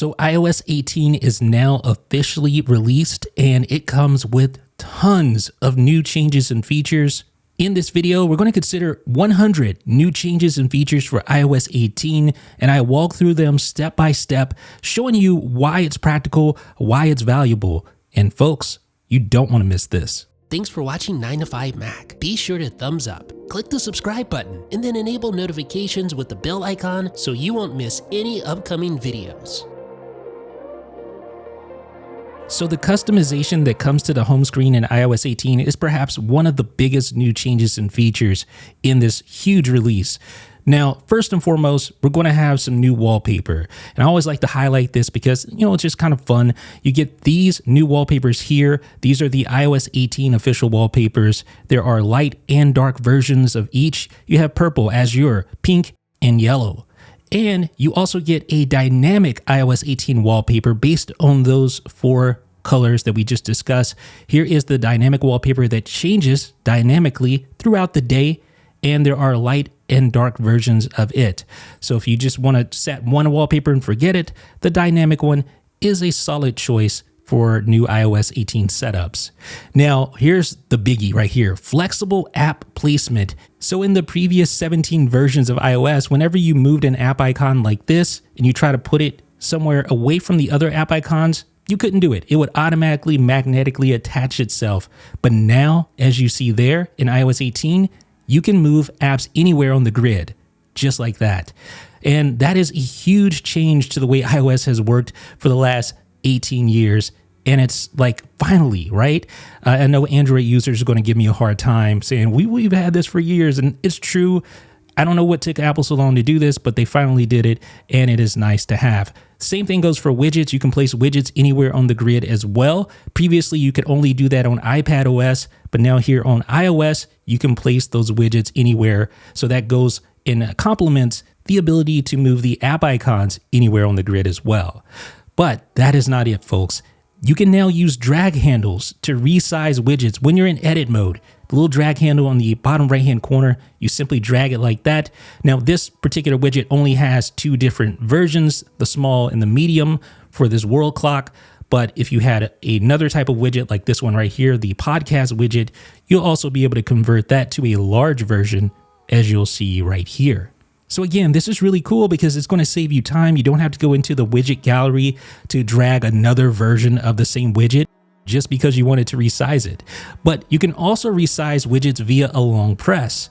So iOS 18 is now officially released and it comes with tons of new changes and features. In this video, we're going to consider 100 new changes and features for iOS 18, and I walk through them step by step, showing you why it's practical, why it's valuable. And folks, you don't want to miss this. Thanks for watching 9 to 5 Mac. Be sure to thumbs up, click the subscribe button, and then enable notifications with the bell icon so you won't miss any upcoming videos. So the customization that comes to the home screen in iOS 18 is perhaps one of the biggest new changes and features in this huge release. Now, first and foremost, we're going to have some new wallpaper. And I always like to highlight this because, it's just kind of fun. You get these new wallpapers here. These are the iOS 18 official wallpapers. There are light and dark versions of each. You have purple, azure, pink, and yellow. And you also get a dynamic iOS 18 wallpaper based on those four colors that we just discussed. Here is the dynamic wallpaper that changes dynamically throughout the day, and there are light and dark versions of it. So if you just want to set one wallpaper and forget it, the dynamic one is a solid choice for new iOS 18 setups. Now, here's the biggie right here, flexible app placement. So in the previous 17 versions of iOS, whenever you moved an app icon like this and you try to put it somewhere away from the other app icons, you couldn't do it. It would automatically magnetically attach itself. But now, as you see there in iOS 18, you can move apps anywhere on the grid, just like that. And that is a huge change to the way iOS has worked for the last 18 years. And it's like, finally, right? I know Android users are going to give me a hard time saying, we've had this for years. And it's true. I don't know what took Apple so long to do this, but they finally did it. And it is nice to have. Same thing goes for widgets. You can place widgets anywhere on the grid as well. Previously, you could only do that on iPadOS, but now here on iOS, you can place those widgets anywhere. So that goes and complements the ability to move the app icons anywhere on the grid as well. But that is not it, folks. You can now use drag handles to resize widgets when you're in edit mode. The little drag handle on the bottom right-hand corner, you simply drag it like that. Now, this particular widget only has two different versions, the small and the medium for this world clock. But if you had another type of widget like this one right here, the podcast widget, you'll also be able to convert that to a large version, as you'll see right here. So again, this is really cool because it's going to save you time. You don't have to go into the widget gallery to drag another version of the same widget just because you wanted to resize it. But you can also resize widgets via a long press,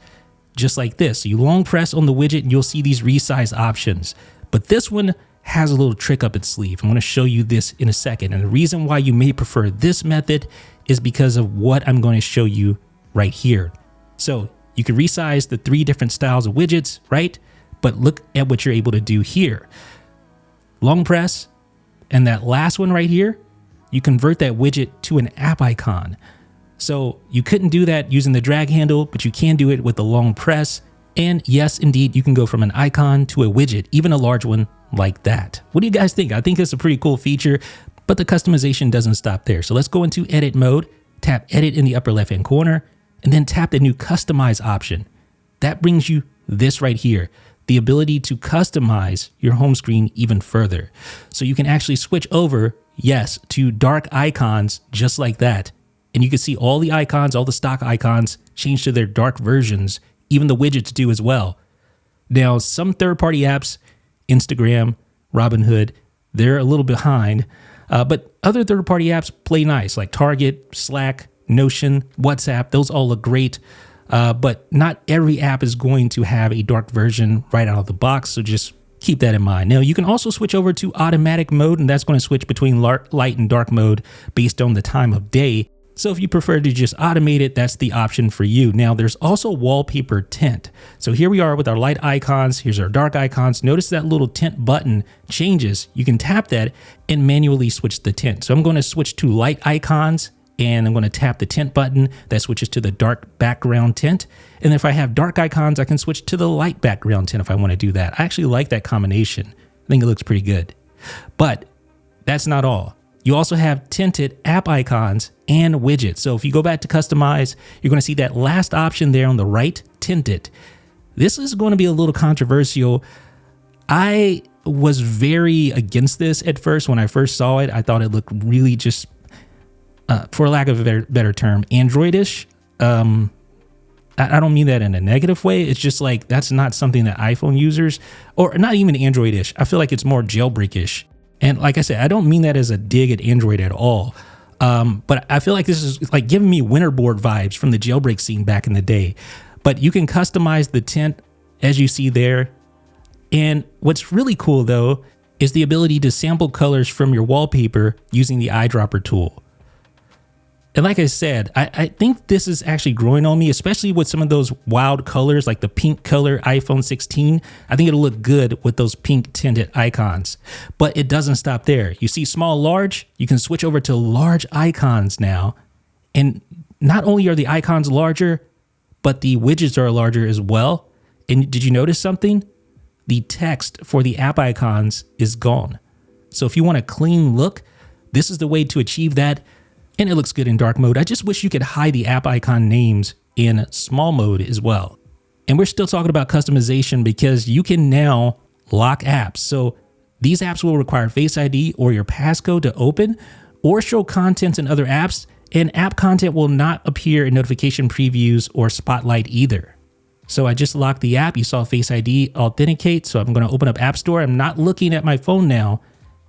just like this. So you long press on the widget and you'll see these resize options. But this one has a little trick up its sleeve. I'm going to show you this in a second. And the reason why you may prefer this method is because of what I'm going to show you right here. So you can resize the three different styles of widgets, right? But look at what you're able to do here. Long press, and that last one right here, you convert that widget to an app icon. So you couldn't do that using the drag handle, but you can do it with the long press. And yes, indeed, you can go from an icon to a widget, even a large one like that. What do you guys think? I think it's a pretty cool feature, but the customization doesn't stop there. So let's go into edit mode, tap edit in the upper left-hand corner, and then tap the new customize option. That brings you this right here, the ability to customize your home screen even further. So you can actually switch over, yes, to dark icons just like that. And you can see all the icons, all the stock icons change to their dark versions. Even the widgets do as well. Now, some third-party apps, Instagram, Robinhood, they're a little behind. But other third-party apps play nice, like Target, Slack, Notion, WhatsApp. Those all look great. But not every app is going to have a dark version right out of the box, so just keep that in mind. Now, you can also switch over to automatic mode, and that's going to switch between light and dark mode based on the time of day. So if you prefer to just automate it, that's the option for you. Now, there's also wallpaper tint. So here we are with our light icons. Here's our dark icons. Notice that little tint button changes. You can tap that and manually switch the tint. So I'm going to switch to light icons, and I'm going to tap the tint button. That switches to the dark background tint. And if I have dark icons, I can switch to the light background tint if I want to do that. I actually like that combination. I think it looks pretty good. But that's not all. You also have tinted app icons and widgets. So if you go back to customize, you're going to see that last option there on the right, tinted. This is going to be a little controversial. I was very against this at first. When I first saw it, I thought it looked really just, for lack of a better term, Androidish. I don't mean that in a negative way. It's just like, that's not something that iPhone users, or not even Androidish. I feel like it's more jailbreakish. And like I said, I don't mean that as a dig at Android at all. But I feel like this is like giving me Winterboard vibes from the jailbreak scene back in the day. But you can customize the tint as you see there. And what's really cool though, is the ability to sample colors from your wallpaper using the eyedropper tool. And like I said, I think this is actually growing on me, especially with some of those wild colors like the pink color iPhone 16. I think it'll look good with those pink tinted icons. But it doesn't stop there. You see small, large, you can switch over to large icons now. And not only are the icons larger, but the widgets are larger as well. And did you notice something? The text for the app icons is gone. So if you want a clean look, this is the way to achieve that. And it looks good in dark mode. I just wish you could hide the app icon names in small mode as well. And we're still talking about customization because you can now lock apps. So these apps will require Face ID or your passcode to open or show contents in other apps. And app content will not appear in notification previews or Spotlight either. So I just locked the app. You saw Face ID authenticate. So I'm going to open up App Store. I'm not looking at my phone now,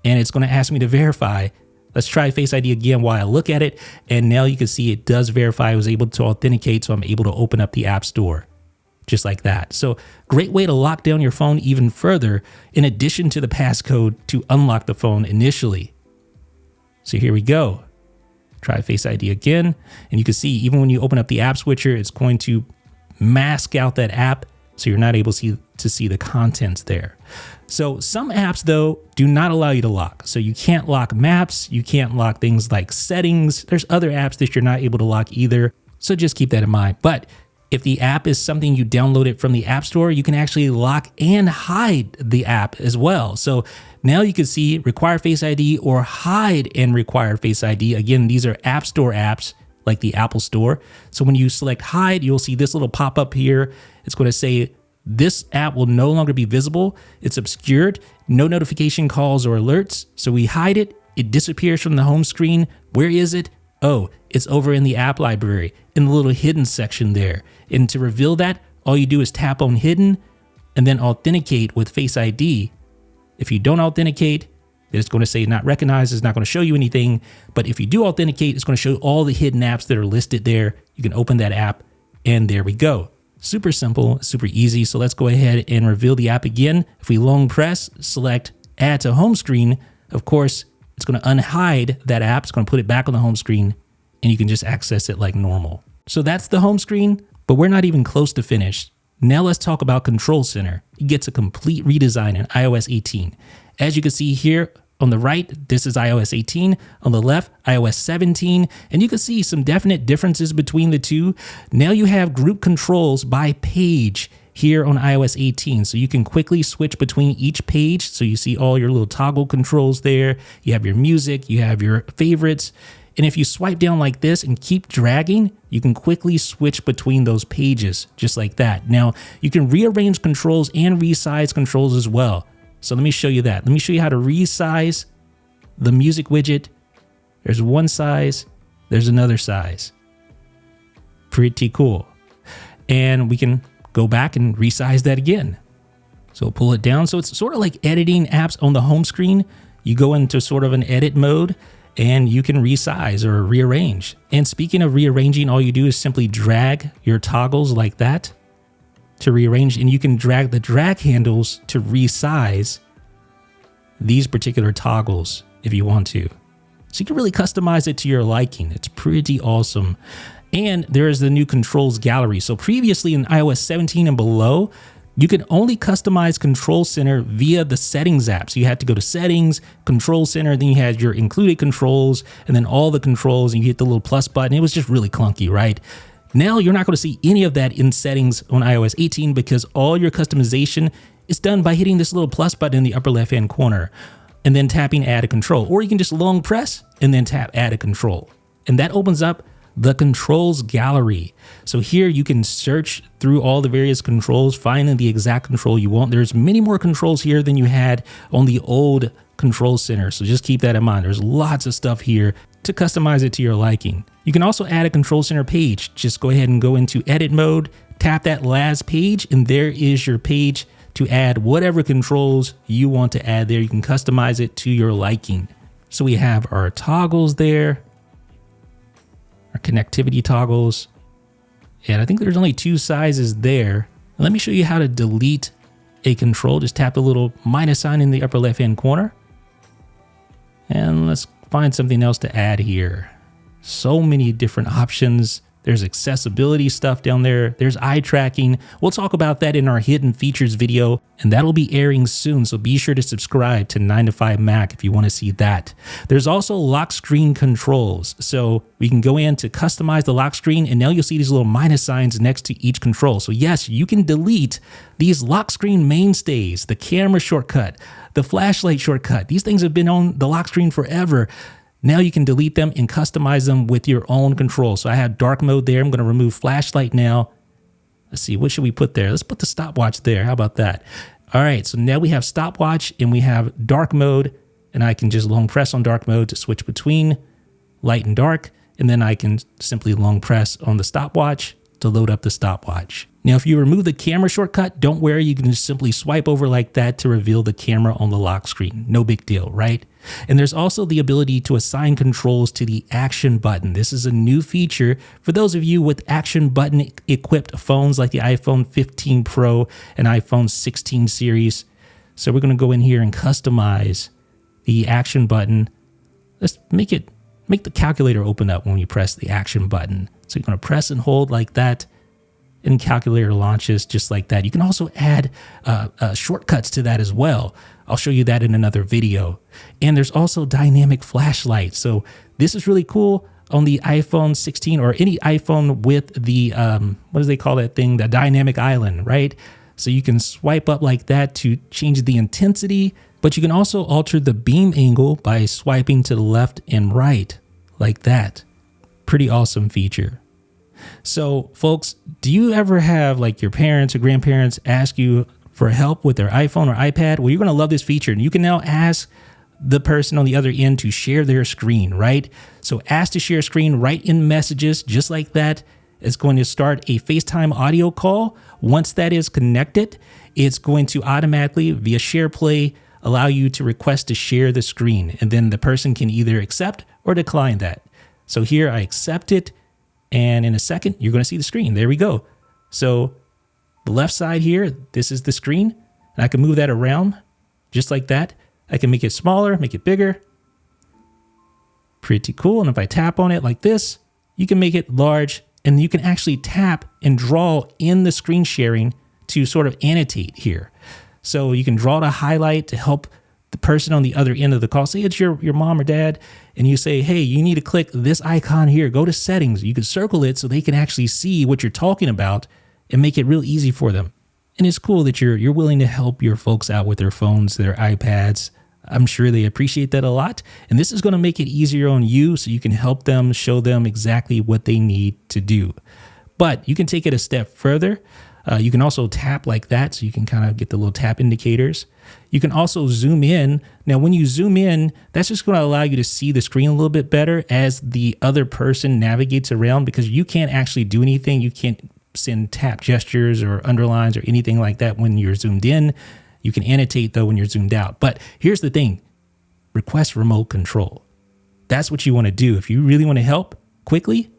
and it's going to ask me to verify. Let's try Face ID again while I look at it. And now you can see it does verify I was able to authenticate. So I'm able to open up the App Store just like that. So great way to lock down your phone even further, in addition to the passcode to unlock the phone initially. So here we go. Try Face ID again. And you can see even when you open up the app switcher, it's going to mask out that app. So you're not able to see the contents there. So some apps though do not allow you to lock. So you can't lock maps. You can't lock things like settings. There's other apps that you're not able to lock either. So just keep that in mind. But if the app is something you downloaded from the App Store, you can actually lock and hide the app as well. So now you can see require Face ID or hide and require Face ID. Again, these are App Store apps like the Apple Store. So when you select hide, you'll see this little pop-up here. It's going to say this app will no longer be visible. It's obscured, no notification calls or alerts. So we hide it. It disappears from the home screen. Where is it? Oh, it's over in the app library in the little hidden section there. And to reveal that, all you do is tap on hidden and then authenticate with Face ID. If you don't authenticate, it's going to say not recognized. It's not going to show you anything. But if you do authenticate, it's going to show all the hidden apps that are listed there. You can open that app and there we go. Super simple, super easy. So let's go ahead and reveal the app again. If we long press, select add to home screen, of course, it's going to unhide that app. It's going to put it back on the home screen and you can just access it like normal. So that's the home screen, but we're not even close to finished. Now let's talk about Control Center. It gets a complete redesign in iOS 18. As you can see here on the right, this is iOS 18. On the left, iOS 17. And you can see some definite differences between the two. Now you have group controls by page here on iOS 18. So you can quickly switch between each page. So you see all your little toggle controls there. You have your music, you have your favorites. And if you swipe down like this and keep dragging, you can quickly switch between those pages just like that. Now you can rearrange controls and resize controls as well. So let me show you that. Let me show you how to resize the music widget. There's one size, there's another size. Pretty cool. And we can go back and resize that again. So pull it down. So it's sort of like editing apps on the home screen. You go into sort of an edit mode and you can resize or rearrange. And speaking of rearranging, all you do is simply drag your toggles like that to rearrange, and you can drag the drag handles to resize these particular toggles if you want to. So you can really customize it to your liking. It's pretty awesome. And there is the new controls gallery. So previously in iOS 17 and below, you could only customize Control Center via the settings app. So you had to go to settings, Control Center, then you had your included controls, and then all the controls, and you hit the little plus button. It was just really clunky, right? Now you're not going to see any of that in settings on iOS 18 because all your customization is done by hitting this little plus button in the upper left-hand corner and then tapping add a control. Or you can just long press and then tap add a control. And that opens up the controls gallery. So here you can search through all the various controls, finding the exact control you want. There's many more controls here than you had on the old control center. So just keep that in mind. There's lots of stuff here to customize it to your liking. You can also add a control center page. Just go ahead and go into edit mode, tap that last page, and there is your page to add whatever controls you want to add there. You can customize it to your liking. So we have our toggles there, our connectivity toggles, and I think there's only 2 sizes there. Let me show you how to delete a control. Just tap the little minus sign in the upper left hand corner, and let's find something else to add here. So many different options. There's accessibility stuff down there. There's eye tracking. We'll talk about that in our hidden features video, and that'll be airing soon. So be sure to subscribe to 9to5Mac if you want to see that. There's also lock screen controls. So we can go in to customize the lock screen, and now you'll see these little minus signs next to each control. So yes, you can delete these lock screen mainstays, the camera shortcut, the flashlight shortcut. These things have been on the lock screen forever. Now you can delete them and customize them with your own control. So I have dark mode there. I'm going to remove flashlight now. Let's see, what should we put there? Let's put the stopwatch there. How about that? All right, so now we have stopwatch and we have dark mode, and I can just long press on dark mode to switch between light and dark. And then I can simply long press on the stopwatch to load up the stopwatch. Now, if you remove the camera shortcut, don't worry, you can just simply swipe over like that to reveal the camera on the lock screen. No big deal, right? And there's also the ability to assign controls to the action button. This is a new feature for those of you with action button equipped phones like the iPhone 15 Pro and iPhone 16 series. So we're going to go in here and customize the action button. Let's make the calculator open up when you press the action button. So you're going to press and hold like that, and calculator launches just like that. You can also add shortcuts to that as well. I'll show you that in another video. And there's also dynamic flashlight. So this is really cool on the iPhone 16 or any iPhone with the, what do they call that thing? The dynamic island, right? So you can swipe up like that to change the intensity, but you can also alter the beam angle by swiping to the left and right like that. Pretty awesome feature. So folks, do you ever have like your parents or grandparents ask you for help with their iPhone or iPad? Well, you're going to love this feature, and you can now ask the person on the other end to share their screen, right? So ask to share screen right in Messages, just like that. It's going to start a FaceTime audio call. Once that is connected, it's going to automatically via SharePlay allow you to request to share the screen, and then the person can either accept or decline that. So here I accept it. And in a second, you're going to see the screen. There we go. So the left side here, this is the screen. And I can move that around just like that. I can make it smaller, make it bigger. Pretty cool. And if I tap on it like this, you can make it large. And you can actually tap and draw in the screen sharing to sort of annotate here. So you can draw to highlight to help the person on the other end of the call. Say it's your mom or dad, and you say, hey, you need to click this icon here. Go to settings. You can circle it so they can actually see what you're talking about and make it real easy for them. And it's cool that you're willing to help your folks out with their phones, their iPads. I'm sure they appreciate that a lot. And this is going to make it easier on you so you can help them, show them exactly what they need to do. But you can take it a step further. You can also tap like that, so you can kind of get the little tap indicators. You can also zoom in. Now, when you zoom in, that's just going to allow you to see the screen a little bit better as the other person navigates around, because you can't actually do anything. You can't send tap gestures or underlines or anything like that when you're zoomed in. You can annotate, though, when you're zoomed out. But here's the thing. Request remote control. That's what you want to do. If you really want to help quickly,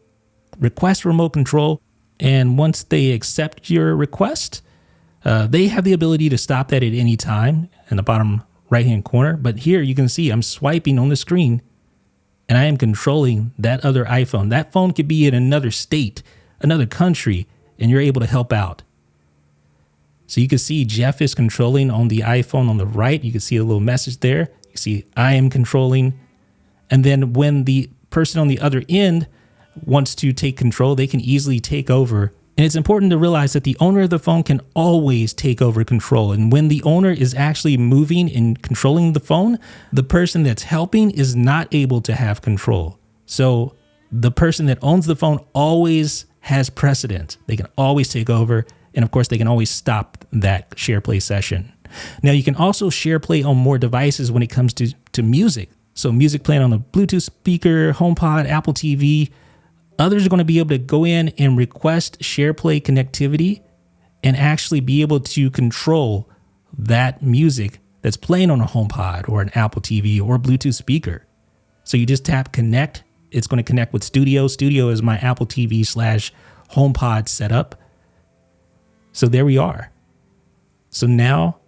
request remote control. And once they accept your request, they have the ability to stop that at any time in the bottom right-hand corner. But here you can see I'm swiping on the screen and I am controlling that other iPhone. That phone could be in another state, another country, and you're able to help out. So you can see Jeff is controlling on the iPhone on the right. You can see a little message there. You see I am controlling. And then when the person on the other end wants to take control, they can easily take over. And it's important to realize that the owner of the phone can always take over control. And when the owner is actually moving and controlling the phone, the person that's helping is not able to have control. So the person that owns the phone always has precedence. They can always take over. And of course, they can always stop that SharePlay session. Now, you can also SharePlay on more devices when it comes to music. So music playing on a Bluetooth speaker, HomePod, Apple TV. Others are going to be able to go in and request SharePlay connectivity and actually be able to control that music that's playing on a HomePod or an Apple TV or a Bluetooth speaker. So you just tap connect. It's going to connect with Studio. Studio is my Apple TV / HomePod setup. So there we are. So now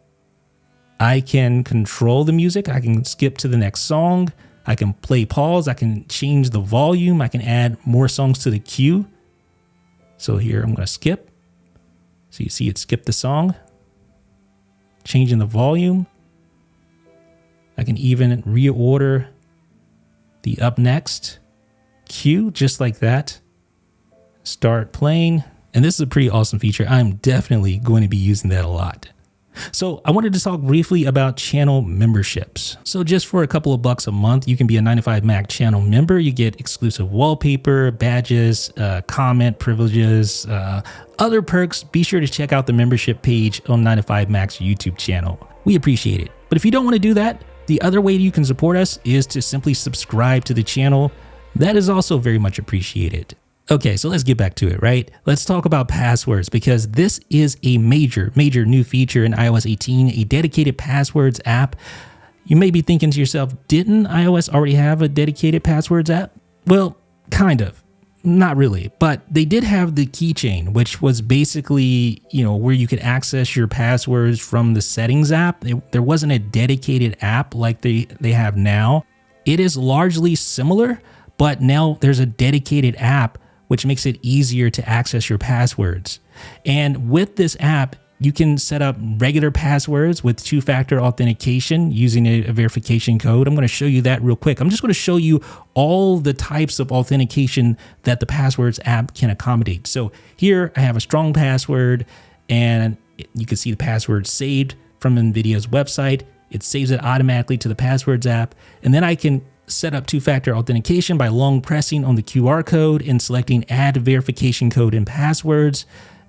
I can control the music. I can skip to the next song. I can play pause. I can change the volume. I can add more songs to the queue. So here I'm going to skip. So you see it skip the song. Changing the volume. I can even reorder the up next queue just like that. Start playing. And this is a pretty awesome feature. I'm definitely going to be using that a lot. So I wanted to talk briefly about channel memberships. So just for a couple of bucks a month, you can be a 9to5Mac channel member. You get exclusive wallpaper, badges, comment privileges, other perks. Be sure to check out the membership page on 9to5Mac's YouTube channel. We appreciate it. But if you don't want to do that, the other way you can support us is to simply subscribe to the channel. That is also very much appreciated. Okay, so let's get back to it, right? Let's talk about passwords because this is a major new feature in iOS 18, a dedicated passwords app. You may be thinking to yourself, didn't iOS already have a dedicated passwords app? Well, kind of. Not really, but they did have the keychain, which was basically, where you could access your passwords from the settings app. There wasn't a dedicated app like they have now. It is largely similar, but now there's a dedicated app which makes it easier to access your passwords. And with this app, you can set up regular passwords with two-factor authentication using a verification code. I'm going to show you that real quick. I'm just going to show you all the types of authentication that the passwords app can accommodate. So here I have a strong password and you can see the password saved from NVIDIA's website. It saves it automatically to the passwords app. And then I can set up two-factor authentication by long pressing on the QR code and selecting add verification code and passwords.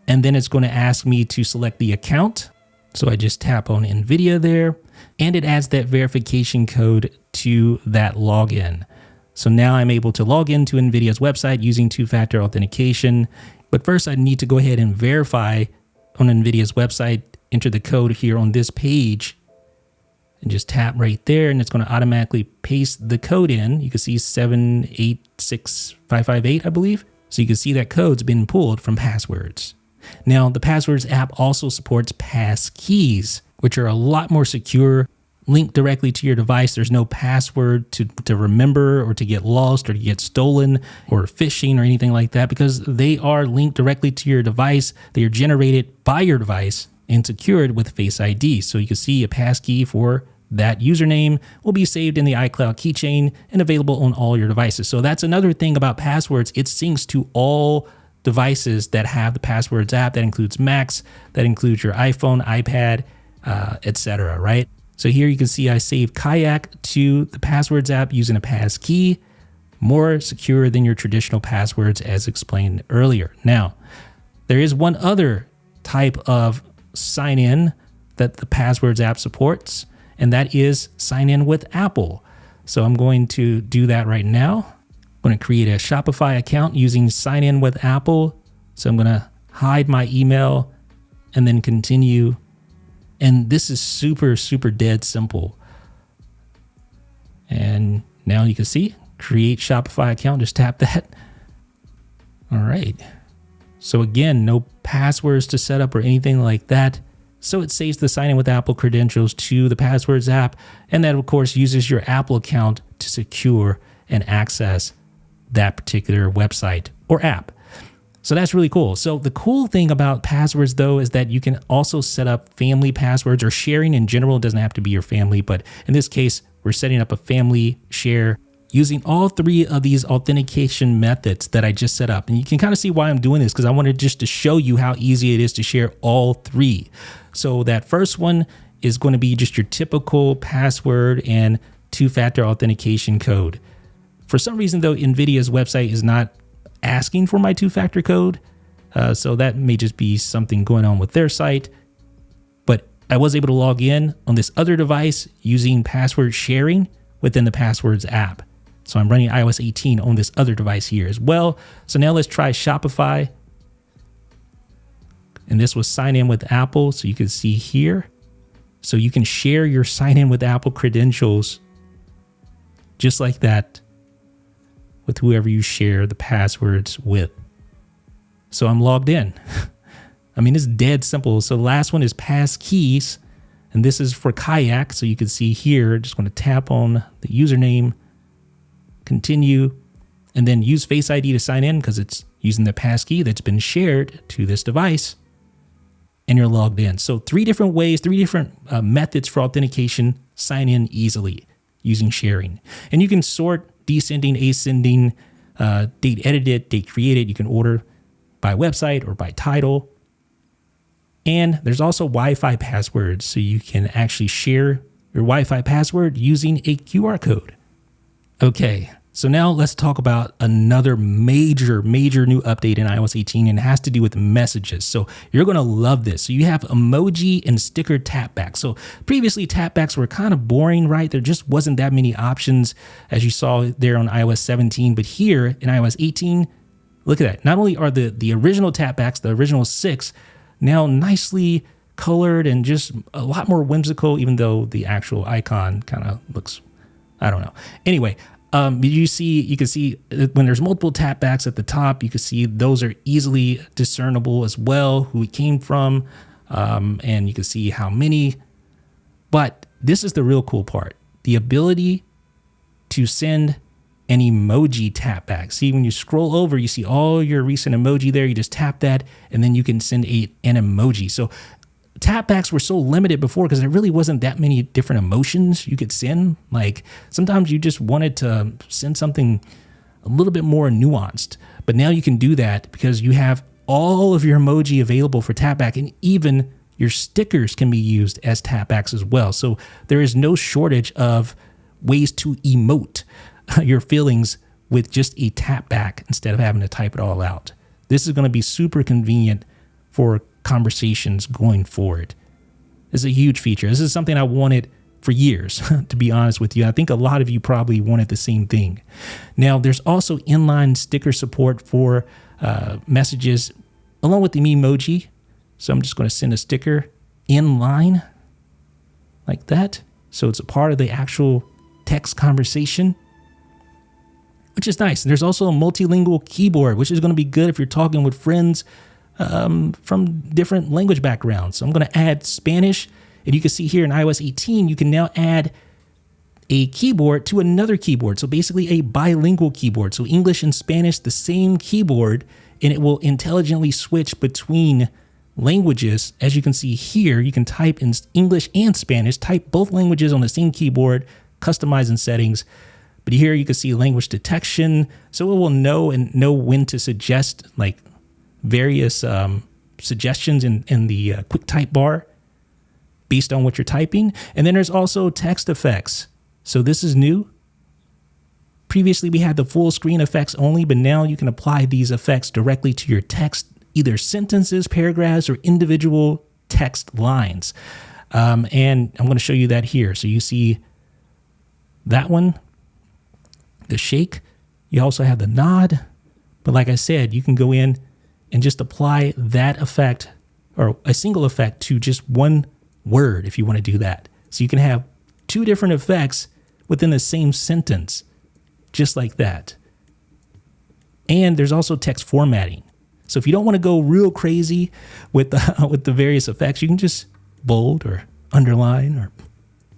And then it's going to ask me to select the account. So I just tap on NVIDIA there and it adds that verification code to that login. So now I'm able to log into NVIDIA's website using two-factor authentication. But first I need to go ahead and verify on NVIDIA's website, enter the code here on this page. And just tap right there and it's going to automatically paste the code in. You can see 786558, I believe. So you can see that code's been pulled from passwords. Now, the passwords app also supports passkeys, which are a lot more secure, linked directly to your device. There's no password to remember or to get lost or to get stolen or phishing or anything like that because they are linked directly to your device. They are generated by your device and secured with Face ID. So you can see a passkey for that username will be saved in the iCloud keychain and available on all your devices. So that's another thing about passwords. It syncs to all devices that have the passwords app. That includes Macs, that includes your iPhone, iPad, etc. Right? So here you can see I saved Kayak to the passwords app using a passkey, more secure than your traditional passwords as explained earlier. Now, there is one other type of sign in that the passwords app supports, and that is sign in with Apple. So I'm going to do that right now. I'm going to create a Shopify account using sign in with Apple. So I'm going to hide my email and then continue. And this is super dead simple. And now you can see create Shopify account. Just tap that. All right. So again, no passwords to set up or anything like that. So it saves the sign in with Apple credentials to the passwords app. And that of course uses your Apple account to secure and access that particular website or app. So that's really cool. So the cool thing about passwords though is that you can also set up family passwords or sharing in general. It doesn't have to be your family, but in this case, we're setting up a family share using all three of these authentication methods that I just set up. And you can kind of see why I'm doing this because I wanted just to show you how easy it is to share all three. So that first one is going to be just your typical password and two-factor authentication code. For some reason though, NVIDIA's website is not asking for my two-factor code. So that may just be something going on with their site. But I was able to log in on this other device using password sharing within the Passwords app. So I'm running iOS 18 on this other device here as well. So now let's try Shopify. And this was sign in with Apple. So you can see here. So you can share your sign in with Apple credentials just like that with whoever you share the passwords with. So I'm logged in. I mean, it's dead simple. So the last one is Passkeys, and this is for Kayak. So you can see here, just going to tap on the username, continue, and then use Face ID to sign in because it's using the passkey that's been shared to this device, and you're logged in. So 3 different ways, 3 different methods for authentication. Sign in easily using sharing. And you can sort descending, ascending, date edited, date created. You can order by website or by title. And there's also Wi-Fi passwords. So you can actually share your Wi-Fi password using a QR code. Okay, so now let's talk about another major new update in iOS 18, and it has to do with messages. So you're going to love this. So you have Emoji and Sticker tapbacks. So previously tapbacks were kind of boring, right? There just wasn't that many options as you saw there on iOS 17. But here in iOS 18, look at that. Not only are the original tapbacks, the original 6, now nicely colored and just a lot more whimsical, even though the actual icon kind of looks, I don't know. Anyway, you can see when there's multiple tapbacks at the top, you can see those are easily discernible as well, who it came from, and you can see how many. But this is the real cool part, the ability to send an emoji tapback. See, when you scroll over, you see all your recent emoji there. You just tap that, and then you can send an emoji. So tapbacks were so limited before because there really wasn't that many different emotions you could send. Like sometimes you just wanted to send something a little bit more nuanced, but now you can do that because you have all of your emoji available for tapback, and even your stickers can be used as tapbacks as well. So there is no shortage of ways to emote your feelings with just a tapback instead of having to type it all out. This is going to be super convenient for conversations going forward. It's a huge feature. This is something I wanted for years, to be honest with you. I think a lot of you probably wanted the same thing. Now, there's also inline sticker support for messages along with the Memoji. So I'm just going to send a sticker inline like that. So it's a part of the actual text conversation, which is nice. And there's also a multilingual keyboard, which is going to be good if you're talking with friends from different language backgrounds. So I'm going to add Spanish, and you can see here in iOS 18, you can now add a keyboard to another keyboard. So basically a bilingual keyboard. So English and Spanish, the same keyboard, and it will intelligently switch between languages. As you can see here, you can type in English and Spanish, type both languages on the same keyboard, customizing settings. But here you can see language detection. So it will know when to suggest like various suggestions in the quick type bar based on what you're typing. And then there's also text effects. So this is new. Previously, we had the full screen effects only, but now you can apply these effects directly to your text, either sentences, paragraphs, or individual text lines. And I'm going to show you that here. So you see that one, the shake. You also have the nod. But like I said, you can go in and just apply that effect or a single effect to just one word if you want to do that. So you can have 2 different effects within the same sentence, just like that. And there's also text formatting. So if you don't want to go real crazy with the various effects, you can just bold or underline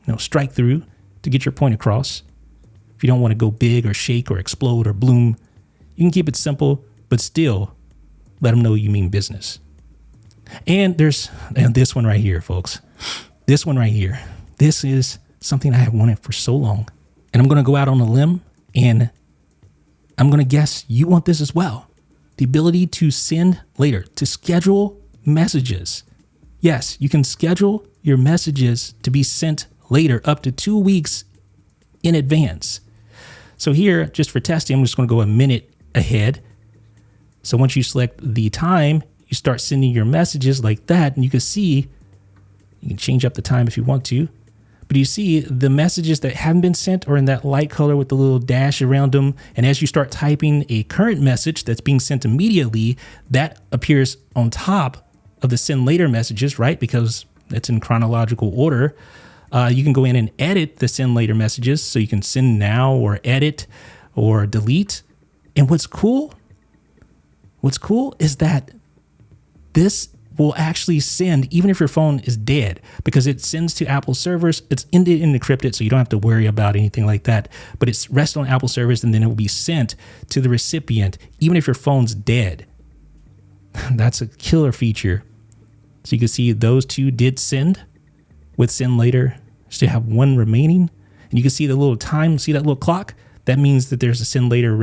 or strike through to get your point across. If you don't want to go big or shake or explode or bloom, you can keep it simple, but still let them know you mean business. And there's this one right here, folks. This one right here. This is something I have wanted for so long. And I'm going to go out on a limb and I'm going to guess you want this as well. The ability to send later, to schedule messages. Yes, you can schedule your messages to be sent later up to 2 weeks in advance. So here, just for testing, I'm just going to go a minute ahead. So once you select the time, you start sending your messages like that, and you can see, you can change up the time if you want to, but you see the messages that haven't been sent are in that light color with the little dash around them. And as you start typing a current message that's being sent immediately, that appears on top of the send later messages, right? Because it's in chronological order. You can go in and edit the send later messages. So you can send now or edit or delete. And what's cool is that this will actually send even if your phone is dead, because it sends to Apple servers. It's ended and encrypted, so you don't have to worry about anything like that. But it's rests on Apple servers, and then it will be sent to the recipient even if your phone's dead. That's a killer feature. So you can see those two did send with send later. Still have one remaining, and you can see the little time. See that little clock? That means that there's a send later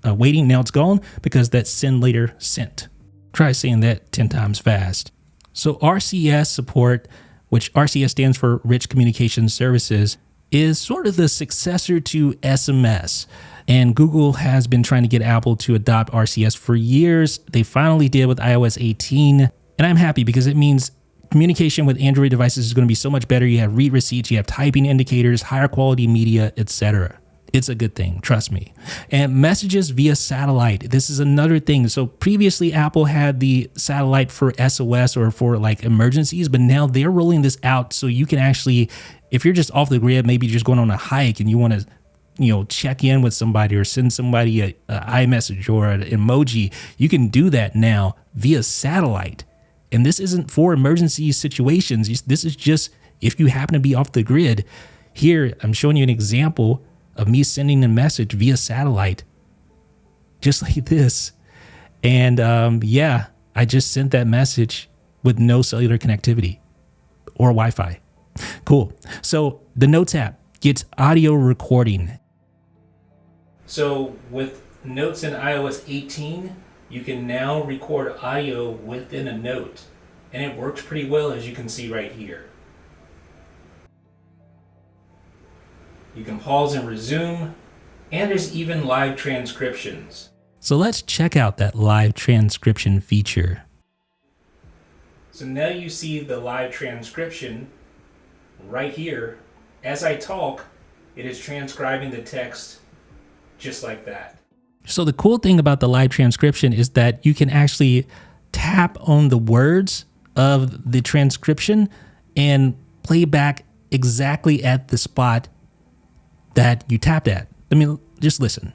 waiting. Now it's gone because that send later sent. Try saying that 10 times fast. So RCS support, which RCS stands for Rich Communication Services, is sort of the successor to SMS. And Google has been trying to get Apple to adopt RCS for years. They finally did with iOS 18. And I'm happy because it means communication with Android devices is going to be so much better. You have read receipts, you have typing indicators, higher quality media, etc. It's a good thing, trust me. And messages via satellite. This is another thing. So previously Apple had the satellite for SOS or for like emergencies, but now they're rolling this out so you can actually, if you're just off the grid, maybe you're just going on a hike and you want to, check in with somebody or send somebody a iMessage or an emoji, you can do that now via satellite. And this isn't for emergency situations. This is just if you happen to be off the grid. Here, I'm showing you an example of me sending a message via satellite, just like this. And I just sent that message with no cellular connectivity or Wi-Fi. Cool. So the Notes app gets audio recording. So with Notes in iOS 18, you can now record audio within a note. And it works pretty well, as you can see right here. You can pause and resume, and there's even live transcriptions. So let's check out that live transcription feature. So now you see the live transcription right here. As I talk, it is transcribing the text just like that. So the cool thing about the live transcription is that you can actually tap on the words of the transcription and play back exactly at the spot that you tapped at. I mean, just listen.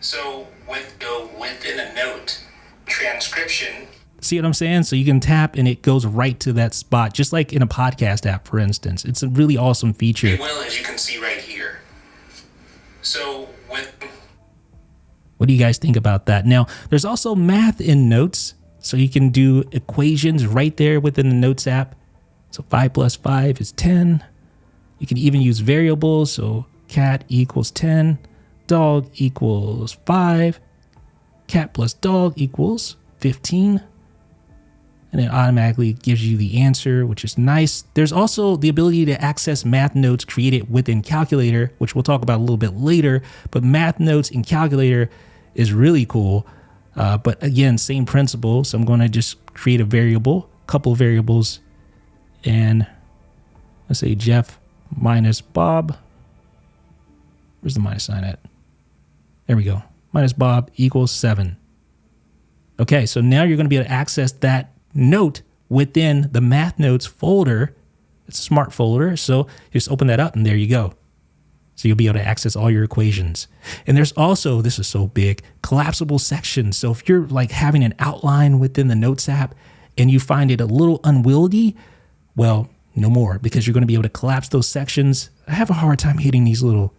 So within a note, transcription. See what I'm saying? So you can tap and it goes right to that spot, just like in a podcast app, for instance. It's a really awesome feature. Well, as you can see right here. So what do you guys think about that? Now, there's also math in Notes. So you can do equations right there within the Notes app. So 5 plus 5 is 10. You can even use variables. So cat equals 10, dog equals 5, cat plus dog equals 15. And it automatically gives you the answer, which is nice. There's also the ability to access math notes created within Calculator, which we'll talk about a little bit later. But math notes in Calculator is really cool. But again, same principle. So I'm going to just create a variable, couple variables, and let's say Jeff minus Bob. Where's the minus sign at? There we go. Minus Bob equals 7. Okay, so now you're going to be able to access that note within the math notes folder. It's a smart folder, so just open that up and there you go. So you'll be able to access all your equations. And there's also, this is so big, collapsible sections. So if you're like having an outline within the Notes app and you find it a little unwieldy, well, no more, because you're going to be able to collapse those sections. I have a hard time hitting these little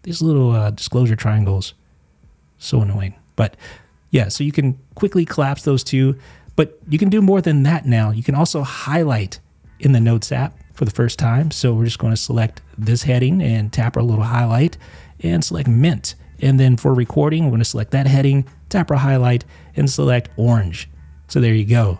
disclosure triangles. So annoying. But yeah, so you can quickly collapse those two, but you can do more than that now. You can also highlight in the Notes app for the first time. So we're just going to select this heading and tap our little highlight and select Mint. And then for recording, we're going to select that heading, tap our highlight and select orange. So there you go.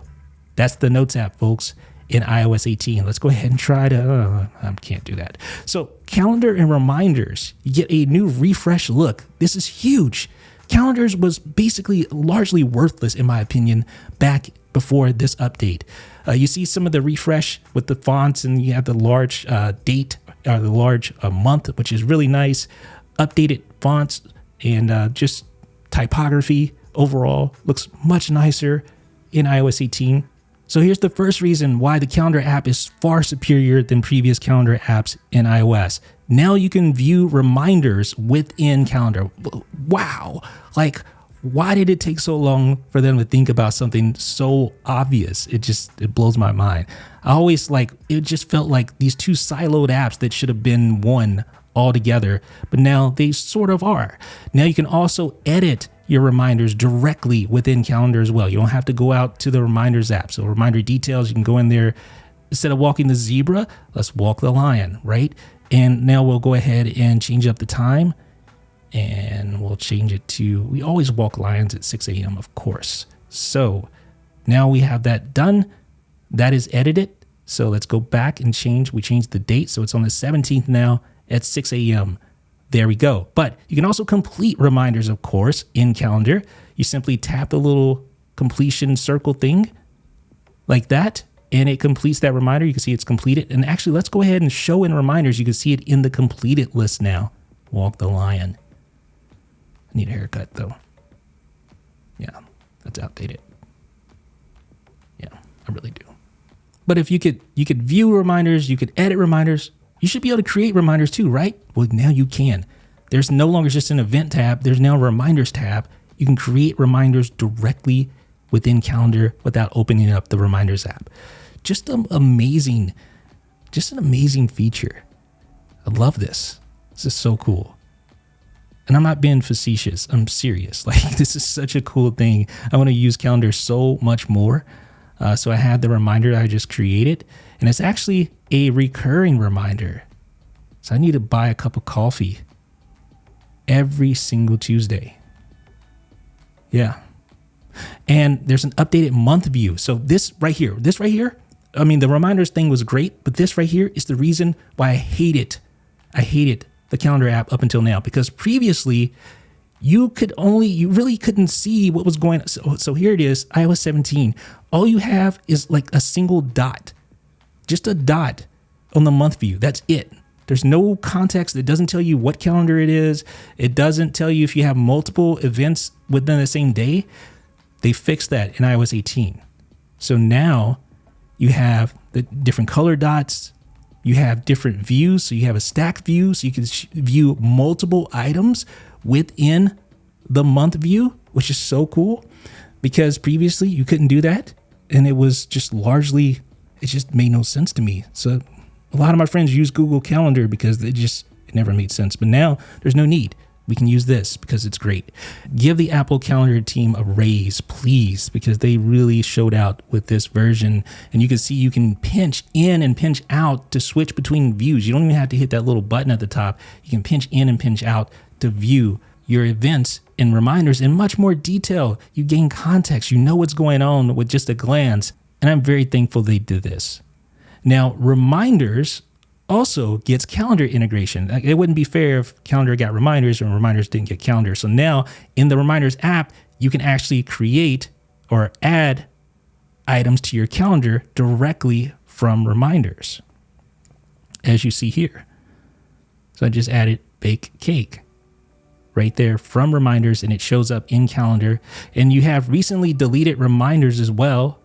That's the Notes app, folks. in iOS 18. Let's go ahead and try to, I can't do that. So calendar and reminders, you get a new refresh look. This is huge. Calendars was basically largely worthless, in my opinion, back before this update. You see some of the refresh with the fonts, and you have the large date, or the large month, which is really nice. Updated fonts and just typography overall looks much nicer in iOS 18. So here's the first reason why the calendar app is far superior than previous calendar apps in iOS. Now you can view reminders within calendar. Wow. Like, why did it take so long for them to think about something so obvious? It blows my mind. I always it just felt like these two siloed apps that should have been one altogether, but now they sort of are. Now you can also edit your reminders directly within calendar as well. You don't have to go out to the reminders app. So reminder details, you can go in there. Instead of walking the zebra, let's walk the lion, right? And now we'll go ahead and change up the time, and we'll change it to, we always walk lions at 6 a.m. of course. So now we have that done. That is edited. So let's go back and change. We changed the date. So it's on the 17th now at 6 a.m. There we go. But you can also complete reminders, of course, in calendar. You simply tap the little completion circle thing like that, and it completes that reminder. You can see it's completed. And actually, let's go ahead and show in reminders. You can see it in the completed list now. Walk the lion. I need a haircut though. Yeah, that's outdated. Yeah, I really do. But if you could view reminders, you could edit reminders. You should be able to create reminders too, right? Well, now you can. There's no longer just an event tab. There's now a reminders tab. You can create reminders directly within calendar without opening up the reminders app. Just an amazing feature. I love this. This is so cool. And I'm not being facetious. I'm serious. This is such a cool thing. I want to use calendar so much more. So I had the reminder I just created, and it's actually a recurring reminder. So I need to buy a cup of coffee every single Tuesday. Yeah. And there's an updated month view. So this right here, I mean, the reminders thing was great, but this right here is the reason why I hated the calendar app up until now, because previously you really couldn't see what was going on. So here it is, iOS 17. All you have is like a single dot, just a dot on the month view. That's it. There's no context. It doesn't tell you what calendar it is. It doesn't tell you if you have multiple events within the same day. They fixed that in iOS 18. So now you have the different color dots. You have different views. So you have a stacked view. So you can view multiple items within the month view, which is so cool, because previously you couldn't do that. And it was just largely, it just made no sense to me. So a lot of my friends use Google Calendar because it never made sense. But now there's no need. We can use this because it's great. Give the Apple Calendar team a raise, please, because they really showed out with this version. And you can see you can pinch in and pinch out to switch between views. You don't even have to hit that little button at the top. You can pinch in and pinch out to view your events and reminders in much more detail. You gain context. You know what's going on with just a glance. And I'm very thankful they did this. Now, reminders also gets calendar integration. It wouldn't be fair if calendar got reminders and reminders didn't get calendar. So now in the reminders app, you can actually create or add items to your calendar directly from reminders, as you see here. So I just added bake cake right there from reminders, and it shows up in calendar. And you have recently deleted reminders as well,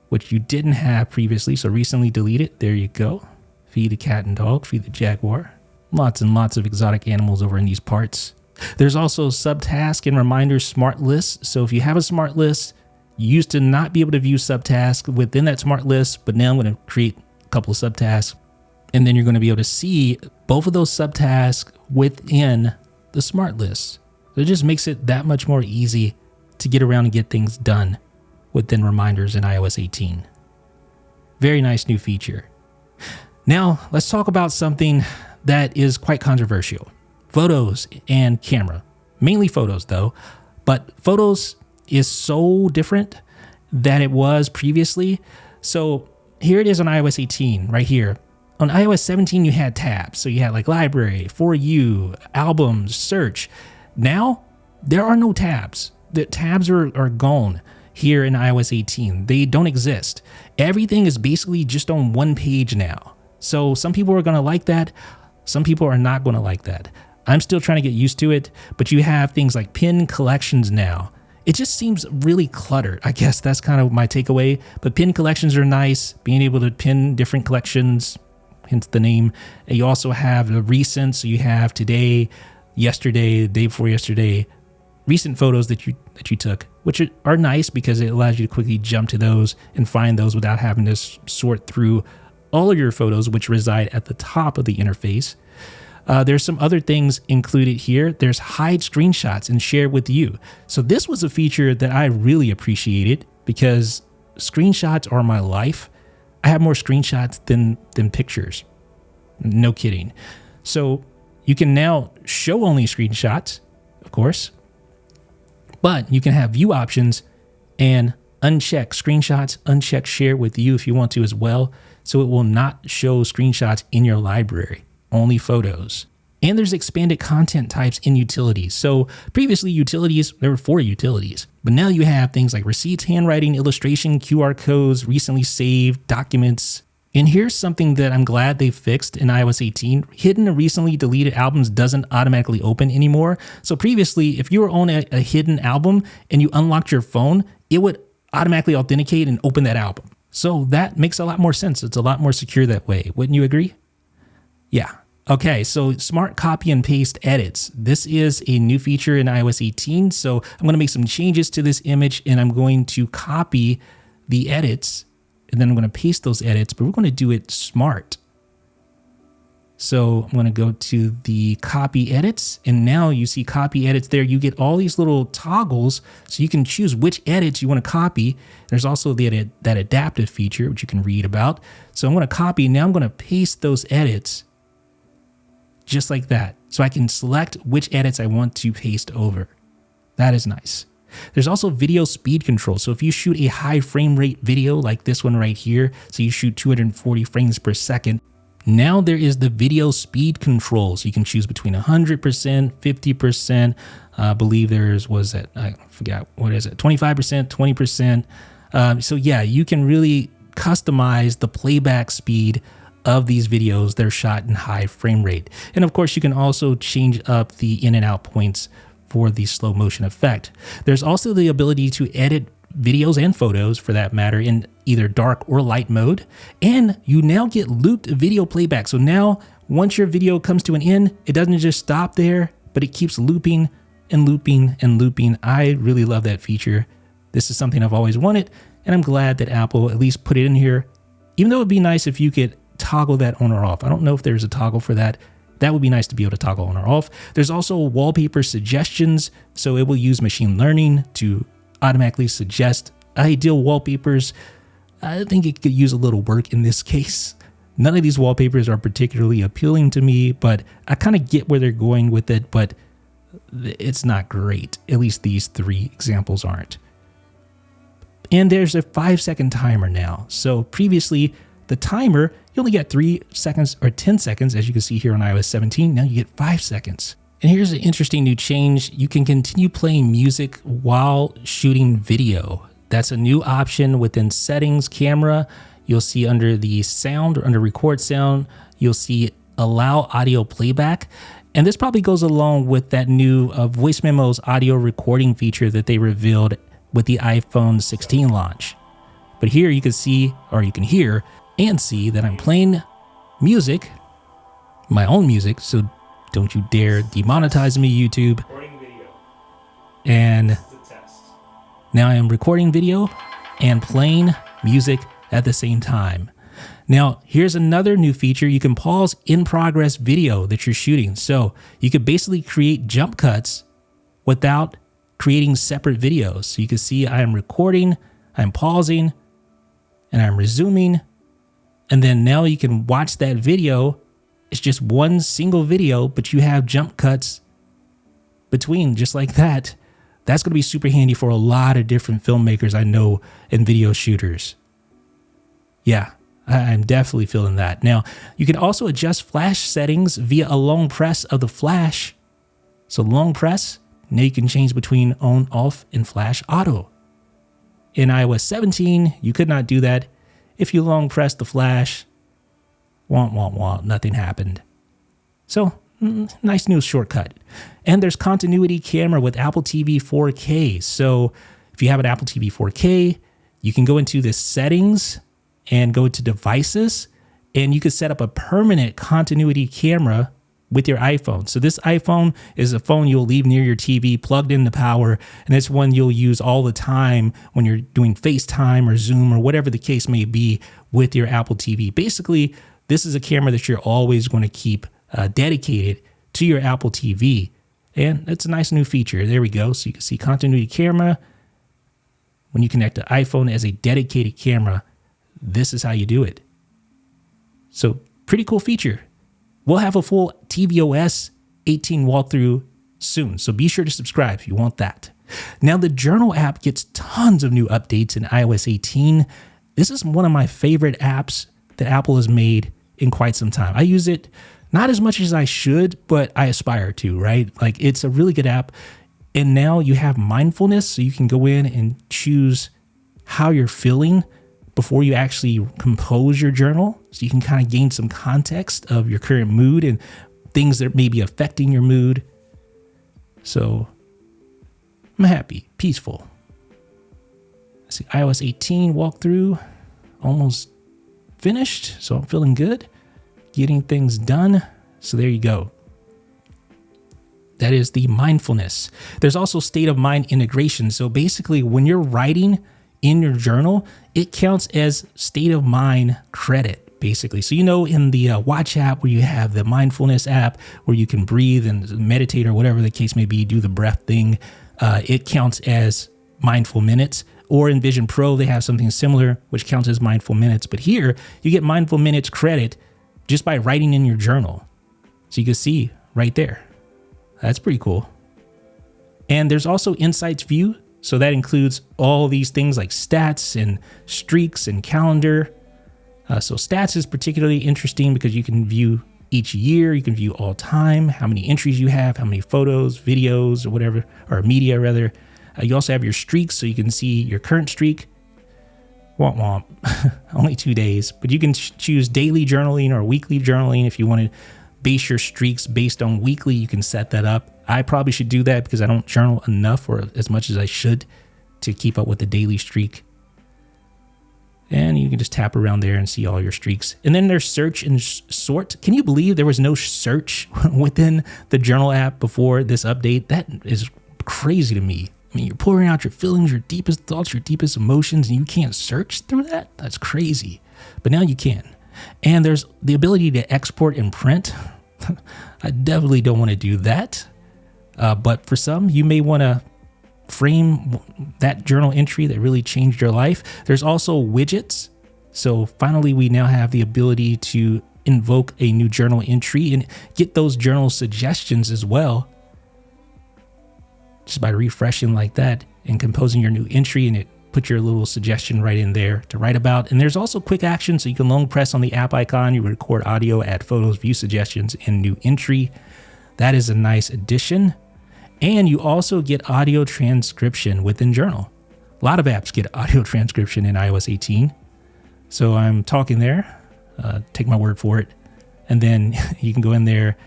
which you didn't have previously. So recently deleted, there you go. Feed the cat and dog, feed the jaguar. Lots and lots of exotic animals over in these parts. There's also Subtask and Reminders smart lists. So if you have a smart list, you used to not be able to view Subtask within that smart list, but now I'm going to create a couple of subtasks, and then you're going to be able to see both of those subtasks within the smart list. So it just makes it that much more easy to get around and get things done within reminders in iOS 18. Very nice new feature. Now, let's talk about something that is quite controversial. Photos and camera. Mainly photos though, but photos is so different than it was previously. So here it is on iOS 18 right here. On iOS 17, you had tabs. So you had like library, for you, albums, search. Now there are no tabs. The tabs are gone here in iOS 18. They don't exist. Everything is basically just on one page now. So some people are going to like that. Some people are not going to like that. I'm still trying to get used to it, but you have things like pin collections now. It just seems really cluttered. I guess that's kind of my takeaway, but pin collections are nice. Being able to pin different collections, hence the name. And you also have the recent, so you have today, yesterday, the day before yesterday, recent photos that you took, which are nice because it allows you to quickly jump to those and find those without having to sort through all of your photos, which reside at the top of the interface. There's some other things included here. There's hide screenshots and share with you. So this was a feature that I really appreciated because screenshots are my life. I have more screenshots than pictures. No kidding. So you can now show only screenshots, of course, but you can have view options and uncheck screenshots, uncheck share with you if you want to as well. So it will not show screenshots in your library, only photos. And there's expanded content types in utilities. So previously utilities, there were 4 utilities, but now you have things like receipts, handwriting, illustration, QR codes, recently saved, documents. And here's something that I'm glad they fixed in iOS 18. Hidden or recently deleted albums doesn't automatically open anymore. So previously, if you were on a hidden album and you unlocked your phone, it would automatically authenticate and open that album. So that makes a lot more sense. It's a lot more secure that way. Wouldn't you agree? Yeah. Okay, so smart copy and paste edits. This is a new feature in iOS 18. So I'm going to make some changes to this image and I'm going to copy the edits and then I'm going to paste those edits, but we're going to do it smart. So I'm going to go to the copy edits and now you see copy edits there. You get all these little toggles so you can choose which edits you want to copy. There's also that adaptive feature, which you can read about. So I'm going to copy. Now I'm going to paste those edits just like that. So I can select which edits I want to paste over. That is nice. There's also video speed control. So if you shoot a high frame rate video like this one right here, so you shoot 240 frames per second, now there is the video speed control. So you can choose between 100%, 50%. I believe I forgot, what is it? 25%, 20%. So yeah, you can really customize the playback speed of these videos that are shot in high frame rate. And of course, you can also change up the in and out points for the slow motion effect. There's also the ability to edit videos and photos for that matter in either dark or light mode. And you now get looped video playback. So now once your video comes to an end, it doesn't just stop there, but it keeps looping and looping and looping. I really love that feature. This is something I've always wanted, and I'm glad that Apple at least put it in here, even though it'd be nice if you could toggle that on or off. I don't know if there's a toggle for that. That would be nice to be able to toggle on or off. There's also wallpaper suggestions. So it will use machine learning to automatically suggest ideal wallpapers. I think it could use a little work in this case. None of these wallpapers are particularly appealing to me, but I kind of get where they're going with it, but it's not great. At least these 3 examples aren't. And there's a 5-second timer now. So previously, the timer, you only get 3 seconds or 10 seconds, as you can see here on iOS 17. Now you get 5 seconds. And here's an interesting new change. You can continue playing music while shooting video. That's a new option within settings, camera. You'll see under the sound or under record sound, you'll see allow audio playback. And this probably goes along with that new Voice Memo's audio recording feature that they revealed with the iPhone 16 launch. But here you can see, or you can hear, and see that I'm playing music, my own music, so don't you dare demonetize me, YouTube. Recording video. And This is a test. now I am recording video and playing music at the same time. Now, here's another new feature. You can pause in-progress video that you're shooting. So you could basically create jump cuts without creating separate videos. So you can see I am recording, I'm pausing, and I'm resuming. And then now you can watch that video. It's just one single video, but you have jump cuts between just like that. That's going to be super handy for a lot of different filmmakers I know and video shooters. Yeah, I'm definitely feeling that. Now, you can also adjust flash settings via a long press of the flash. So long press, now you can change between on, off, and flash auto. In iOS 17, you could not do that. If you long press the flash, nothing happened. So, nice new shortcut. And there's continuity camera with Apple TV 4K. So if you have an Apple TV 4K, you can go into the settings and go to devices, and you can set up a permanent continuity camera with your iPhone. So this iPhone is a phone you'll leave near your TV plugged into power, and it's one you'll use all the time when you're doing FaceTime or Zoom or whatever the case may be with your Apple TV. Basically, this is a camera that you're always going to keep dedicated to your Apple TV. And it's a nice new feature. There we go. So you can see continuity camera. When you connect the iPhone as a dedicated camera, this is how you do it. So pretty cool feature. We'll have a full tvOS 18 walkthrough soon. So be sure to subscribe if you want that. Now the Journal app gets tons of new updates in iOS 18. This is one of my favorite apps that Apple has made in quite some time. I use it not as much as I should, but I aspire to, right? Like, it's a really good app. And now you have mindfulness, so you can go in and choose how you're feeling before you actually compose your journal. So you can kind of gain some context of your current mood and things that may be affecting your mood. So I'm happy, peaceful. Let's see, iOS 18 walkthrough, almost finished. So I'm feeling good, getting things done. So there you go. That is the mindfulness. There's also state of mind integration. So basically, when you're writing in your journal, it counts as state of mind credit, basically. So, you know, in the Watch app, where you have the mindfulness app where you can breathe and meditate or whatever the case may be, do the breath thing, it counts as mindful minutes. Or in Vision Pro, they have something similar, which counts as mindful minutes. But here, you get mindful minutes credit just by writing in your journal. So you can see right there. That's pretty cool. And there's also Insights View. So that includes all these things like stats and streaks and calendar. So stats is particularly interesting because you can view each year, you can view all time, how many entries you have, how many photos, videos, or whatever, or media rather. You also have your streaks, so you can see your current streak. Womp womp, only 2 days. But you can choose daily journaling or weekly journaling if you want to base your streaks based on weekly. You can set that up. I probably should do that because I don't journal enough or as much as I should to keep up with the daily streak. And you can just tap around there and see all your streaks. And then there's search and sort. Can you believe there was no search within the Journal app before this update? That is crazy to me. I mean, you're pouring out your feelings, your deepest thoughts, your deepest emotions, and you can't search through that? That's crazy. But now you can. And there's the ability to export and print. I definitely don't want to do that. But for some, you may want to frame that journal entry that really changed your life. There's also widgets. So finally, we now have the ability to invoke a new journal entry and get those journal suggestions as well. Just by refreshing like that and composing your new entry, and it put your little suggestion right in there to write about. And there's also quick action, so you can long press on the app icon, you record audio, add photos, view suggestions, and new entry. That is a nice addition. And you also get audio transcription within Journal. A lot of apps get audio transcription in iOS 18. So I'm talking there, take my word for it. And then you can go in there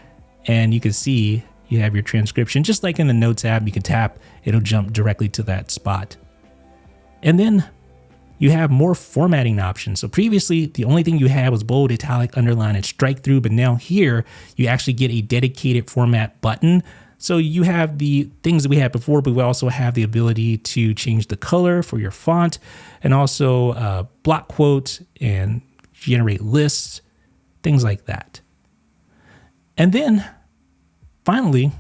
and you can see you have your transcription. Just like in the Notes app, you can tap, it'll jump directly to that spot. And then you have more formatting options. So previously, the only thing you had was bold, italic, underline, and strike through. But now here, you actually get a dedicated format button. So you have the things that we had before, but we also have the ability to change the color for your font and also block quotes and generate lists, things like that. And then finally,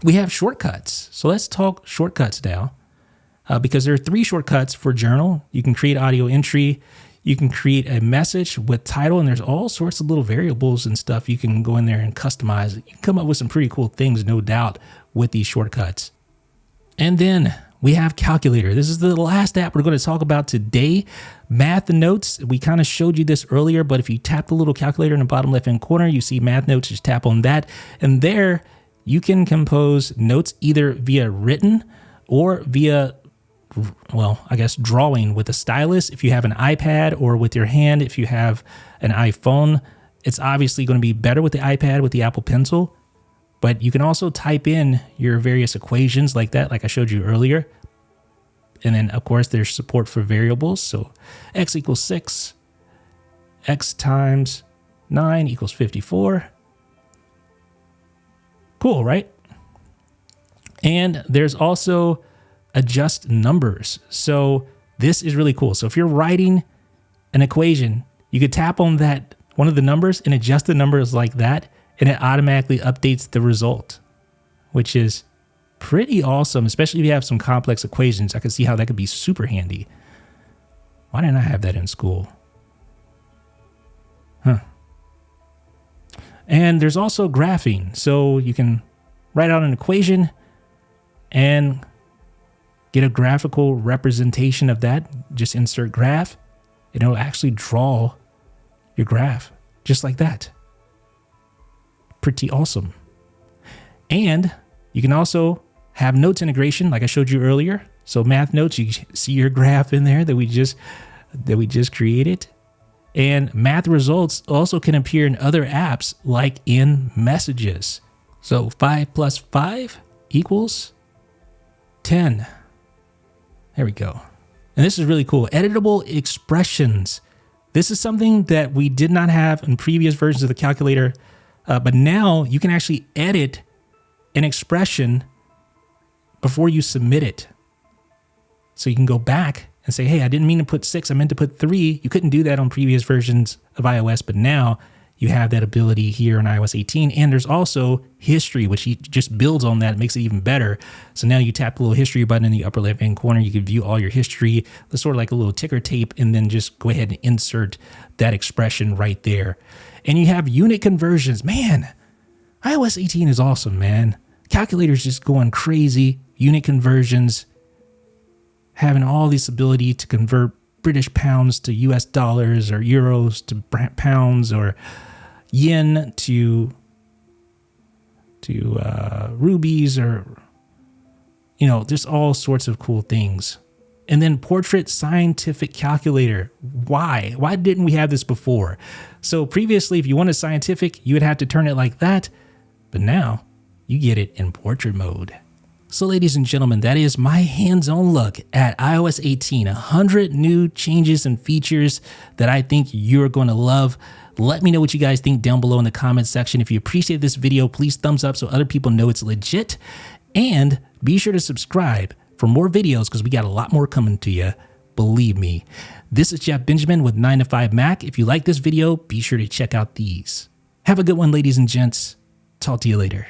we have shortcuts. So let's talk shortcuts now. Because there are 3 shortcuts for Journal. You can create audio entry, you can create a message with title, and there's all sorts of little variables and stuff you can go in there and customize. You can come up with some pretty cool things, no doubt, with these shortcuts. And then we have Calculator. This is the last app we're going to talk about today. Math Notes, we kind of showed you this earlier, but if you tap the little calculator in the bottom left-hand corner, you see Math Notes, just tap on that. And there you can compose notes either via written or via, well, I guess drawing with a stylus. If you have an iPad, or with your hand if you have an iPhone. It's obviously going to be better with the iPad with the Apple Pencil, but you can also type in your various equations like that, like I showed you earlier. And then of course there's support for variables. So x equals 6, x times 9 equals 54. Cool, right? And there's also adjust numbers. So this is really cool. So if you're writing an equation, you could tap on that one of the numbers and adjust the numbers like that, and it automatically updates the result, which is pretty awesome, especially if you have some complex equations. I can see how that could be super handy. Why didn't I have that in school? Huh. And there's also graphing. So you can write out an equation and get a graphical representation of that. Just insert graph, and it'll actually draw your graph just like that. Pretty awesome. And you can also have notes integration like I showed you earlier. So Math Notes, you see your graph in there that we just created. And math results also can appear in other apps like in Messages. So 5 plus 5 equals 10. There we go. And this is really cool. Editable expressions. This is something that we did not have in previous versions of the calculator, but now you can actually edit an expression before you submit it. So you can go back and say, hey, I didn't mean to put 6, I meant to put 3. You couldn't do that on previous versions of iOS, but now you have that ability here in iOS 18. And there's also history, which just builds on that, makes it even better. So now you tap the little history button in the upper left-hand corner. You can view all your history. It's sort of like a little ticker tape, and then just go ahead and insert that expression right there. And you have unit conversions. Man, iOS 18 is awesome, man. Calculator's just going crazy. Unit conversions, having all this ability to convert British pounds to US dollars, or euros to pounds, or yen to rubies, or, you know, there's all sorts of cool things. And then portrait scientific calculator. Why didn't we have this before? So previously, if you wanted scientific, you would have to turn it like that, but now you get it in portrait mode. So ladies and gentlemen, that is my hands-on look at iOS 18, 100 new changes and features that I think you're going to love. Let me know what you guys think down below in the comments section. If you appreciate this video, please thumbs up so other people know it's legit. And be sure to subscribe for more videos, because we got a lot more coming to you. Believe me. This is Jeff Benjamin with 9to5Mac. If you like this video, be sure to check out these. Have a good one, ladies and gents. Talk to you later.